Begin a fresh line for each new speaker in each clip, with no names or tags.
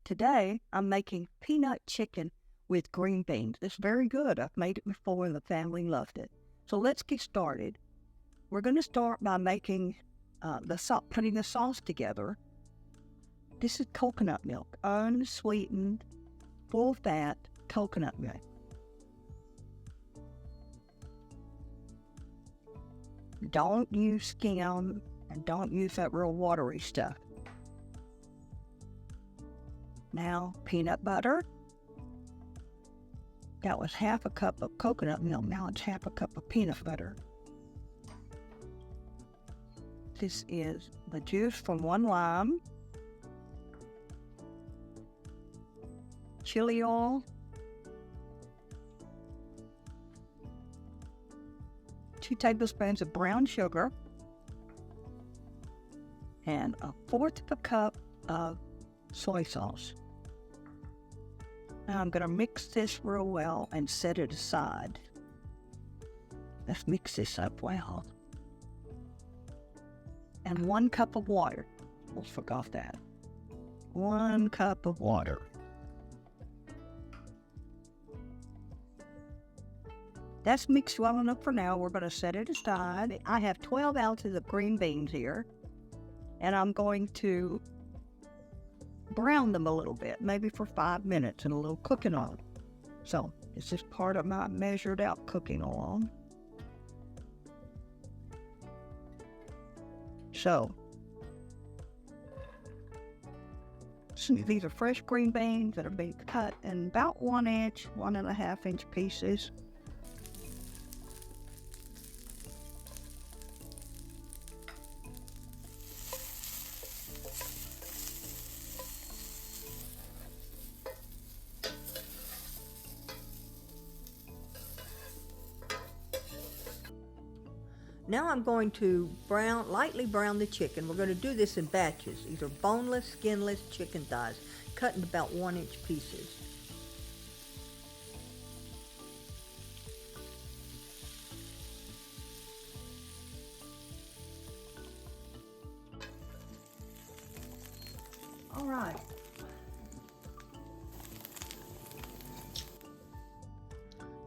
Today, I'm making peanut chicken with green beans. It's very good. I've made it before and the family loved it. So let's get started. We're going to start by making putting the sauce together. This is coconut milk, unsweetened, full fat coconut milk. Don't use skim and don't use that real watery stuff. Now, peanut butter. That was half a cup of coconut milk. Now it's half a cup of peanut butter. This is the juice from 1 lime. Chili oil. 2 tablespoons of brown sugar. And 1/4 of a cup of soy sauce. Now I'm going to mix this real well and set it aside. Let's mix this up well. And 1 cup of water. Almost forgot that. 1 cup of water. That's mixed well enough for now. We're going to set it aside. I have 12 ounces of green beans here. And I'm going to brown them a little bit, maybe for 5 minutes and a little cooking oil. So this is part of my measured out cooking oil. So these are fresh green beans that are being cut in about 1 inch, 1.5 inch pieces.
Now I'm going to lightly brown the chicken. We're going to do this in batches. These are boneless, skinless chicken thighs, cut in about 1 inch pieces. All right.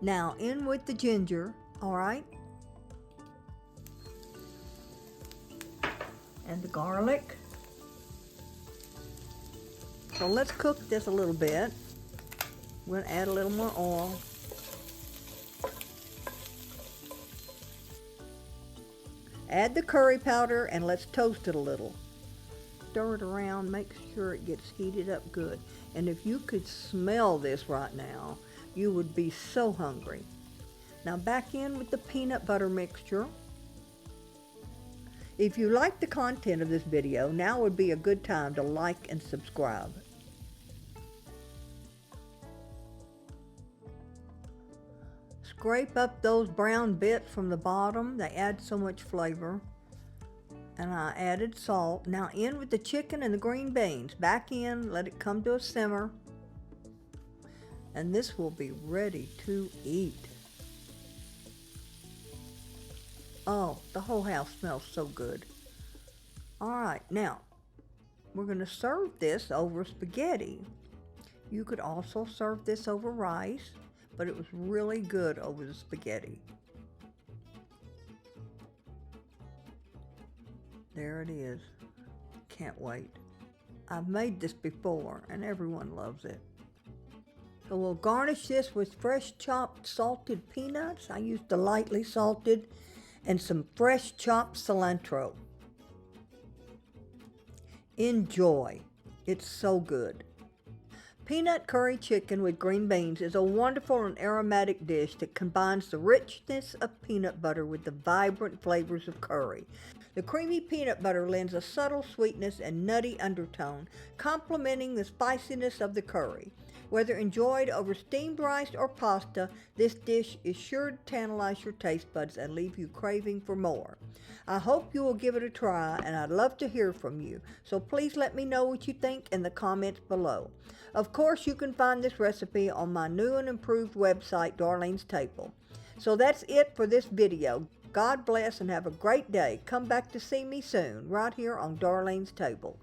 Now in with the ginger, all right? And the garlic. So let's cook this a little bit. We're going to add a little more oil. Add the curry powder and let's toast it a little. Stir it around, make sure it gets heated up good. And if you could smell this right now, you would be so hungry. Now back in with the peanut butter mixture. If you like the content of this video, now would be a good time to like and subscribe. Scrape up those brown bits from the bottom. They add so much flavor. And I added salt. Now in with the chicken and the green beans. Back in, let it come to a simmer. And this will be ready to eat. Oh, the whole house smells so good. All right, now we're going to serve this over spaghetti. You could also serve this over rice, but it was really good over the spaghetti. There it is. Can't wait. I've made this before and everyone loves it. So we'll garnish this with fresh chopped salted peanuts. I used the lightly salted, and some fresh chopped cilantro. Enjoy. It's so good. Peanut curry chicken with green beans is a wonderful and aromatic dish that combines the richness of peanut butter with the vibrant flavors of curry. The creamy peanut butter lends a subtle sweetness and nutty undertone, complementing the spiciness of the curry. Whether enjoyed over steamed rice or pasta, this dish is sure to tantalize your taste buds and leave you craving for more. I hope you will give it a try, and I'd love to hear from you, so please let me know what you think in the comments below. Of course, you can find this recipe on my new and improved website, DarlenesTable. So that's it for this video. God bless and have a great day. Come back to see me soon, right here on DarlenesTable.